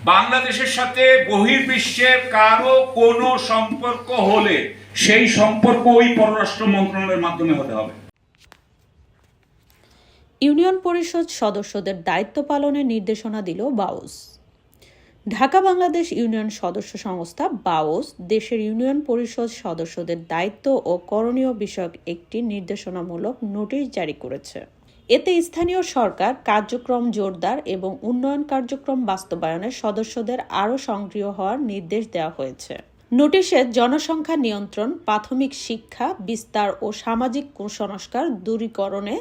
বাংলাদেশের সাথে বহির্বিশ্বের কারো কোনো সম্পর্ক হলে সেই সম্পর্ক ওই পররাষ্ট্র মন্ত্রণালয়ের মাধ্যমে হতে হবে। ইউনিয়ন পরিষদ সদস্যদের দায়িত্ব পালনের নির্দেশনা দিল বাউস। ঢাকা বাংলাদেশ ইউনিয়ন সদস্য সংস্থা বাউস দেশের ইউনিয়ন পরিষদ সদস্যদের দায়িত্ব ও করণীয় বিষয়ক একটি নির্দেশনামূলক নোটিশ জারি করেছে। এতে স্থানীয় সরকার কার্যক্রম জোরদার এবং উন্নয়ন কার্যক্রম বাস্তবায়নে সদস্যদের আরও সক্রিয় হওয়ার নির্দেশ দেওয়া হয়েছে। নোটিশে জনসংখ্যা নিয়ন্ত্রণ, প্রাথমিক শিক্ষা বিস্তার ও সামাজিক কুসংস্কার দূরীকরণে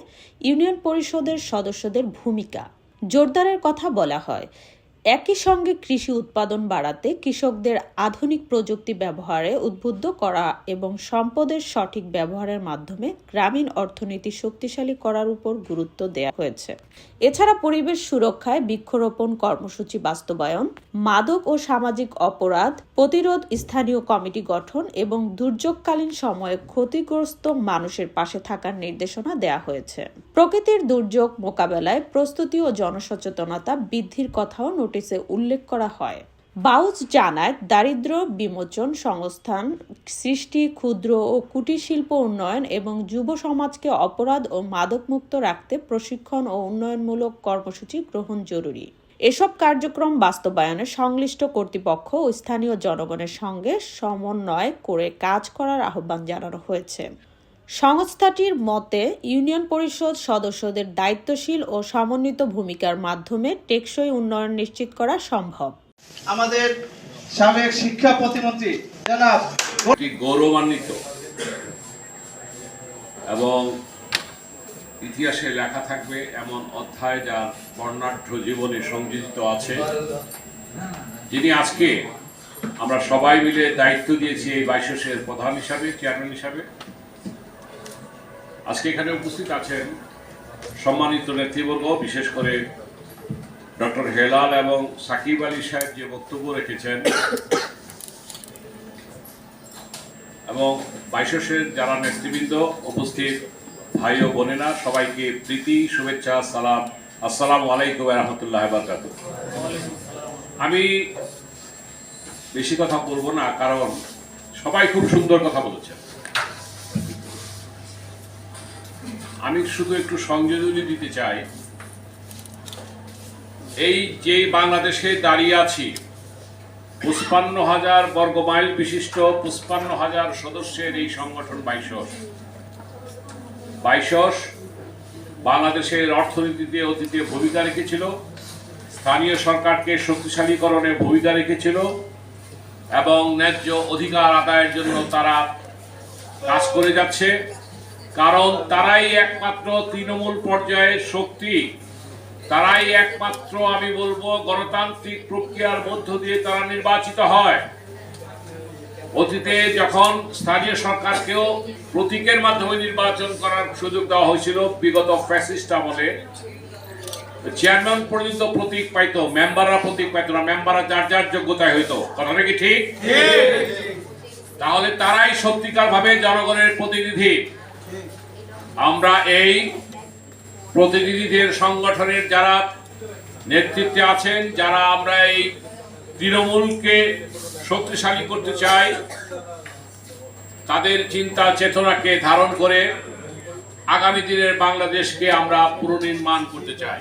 ইউনিয়ন পরিষদের সদস্যদের ভূমিকা জোরদারের কথা বলা হয়। একই সঙ্গে কৃষি উৎপাদন বাড়াতে কৃষকদের আধুনিক প্রযুক্তি ব্যবহারে উদ্বুদ্ধ করা এবং সম্পদের সঠিক ব্যবহারের মাধ্যমে গ্রামীণ অর্থনীতি শক্তিশালী করার উপর গুরুত্ব দেওয়া হয়েছে। এছাড়া পরিবেশ সুরক্ষায় বৃক্ষরোপণ কর্মসূচি বাস্তবায়ন, মাদক ও সামাজিক অপরাধ প্রতিরোধ, স্থানীয় কমিটি গঠন এবং দুর্যোগকালীন সময়ে ক্ষতিগ্রস্ত মানুষের পাশে থাকার নির্দেশনা দেওয়া হয়েছে। প্রকৃতির দুর্যোগ মোকাবেলায় প্রস্তুতি ও জনসচেতনতা বৃদ্ধির কথাও নোটিশে উল্লেখ করা হয়। বাউস জানায়, দারিদ্র্য বিমোচন, সংস্থান সৃষ্টি, ক্ষুদ্র ও কুটির শিল্প উন্নয়ন এবং যুব সমাজকে অপরাধ ও মাদকমুক্ত রাখতে প্রশিক্ষণ ও উন্নয়নমূলক কর্মসূচি গ্রহণ জরুরি। এসব কার্যক্রম বাস্তবায়নে সংশ্লিষ্ট কর্তৃপক্ষ ও স্থানীয় জনগণের সঙ্গে সমন্বয় করে কাজ করার আহ্বান জানানো হয়েছে। সংস্থাটির মতে, ইউনিয়ন পরিষদ সদস্যদের দায়িত্বশীল ও সমন্বিত ভূমিকার মাধ্যমে টেকসই উন্নয়ন নিশ্চিত করা সম্ভব। আমাদের সাবেক শিক্ষা প্রতিমন্ত্রী জনাব গৌরবান্বিত এবং ইতিহাসে লেখা থাকবে এমন অধ্যায় যার বর্ণাঢ্য জীবনে সংযোজিত আছে, যিনি আজকে আমরা সবাই মিলে দায়িত্ব দিয়েছি এই বাইশোসের প্রধান হিসাবে, চেয়ারম্যান হিসাবে। আজকে এখানে উপস্থিত আছেন সম্মানিত নেতৃবর্গ, বিশেষ করে ডক্টর হেলাল এবং সাকিব আলী সাহেব যে বক্তব্য রেখেছেন, এবং বাইশোসের যারা নেতৃবৃন্দ উপস্থিত ভাই ও বোনেরা, সবাইকে প্রীতি শুভেচ্ছা, সালাম, আসসালামু আলাইকুম ওয়া রাহমাতুল্লাহি ওয়া বারাকাতুহু। আমি বেশি কথা বলবো না, কারণ সবাই খুব সুন্দর কথা বলেছেন। আমি শুধু একটু সংযোজনী দিতে চাই। এই যে বাংলাদেশে দাঁড়িয়ে আছি, 55,000 বর্গ মাইল বিশিষ্ট 55,000 সদস্যের এই সংগঠন বাইশোস বাংলাদেশের অর্থনীতিতে অতীতে ভূমিকা রেখেছিল, স্থানীয় সরকারকে শক্তিশালীকরণে ভূমিকা রেখেছিল এবং ন্যায্য অধিকার আদায়ের জন্য তারা কাজ করে যাচ্ছে। কারণ তারাই একমাত্র তৃণমূল পর্যায়ের শক্তি, তারাই একমাত্র, আমি বলবো, গণতান্ত্রিক প্রক্রিয়ার মধ্য দিয়ে তারা নির্বাচিত হয়। অতীতে যখন স্থানীয় সরকারকেও প্রতীকের মাধ্যমে নির্বাচন করার সুযোগ দেওয়া হয়েছিল বিগত ফ্যাসিস্ট আমলে, চেয়ারম্যান পর্যন্ত প্রতীক পাইতো, মেম্বাররা প্রতীক পাইতো না, মেম্বাররা যার যার যোগ্যতায় হইতো। কথাটা কি ঠিক? তাহলে তারাই সত্যিকার ভাবে জনগণের প্রতিনিধি। আমরা এই প্রতিনিধিদের সংগঠনের যারা নেতৃত্বে আছেন, যারা আমরা এই তৃণমূলকে শক্তিশালী করতে চাই, তাদের চিন্তা চেতনাকে ধারণ করে আগামী দিনের বাংলাদেশকে আমরা পুনর্নির্মাণ করতে চাই।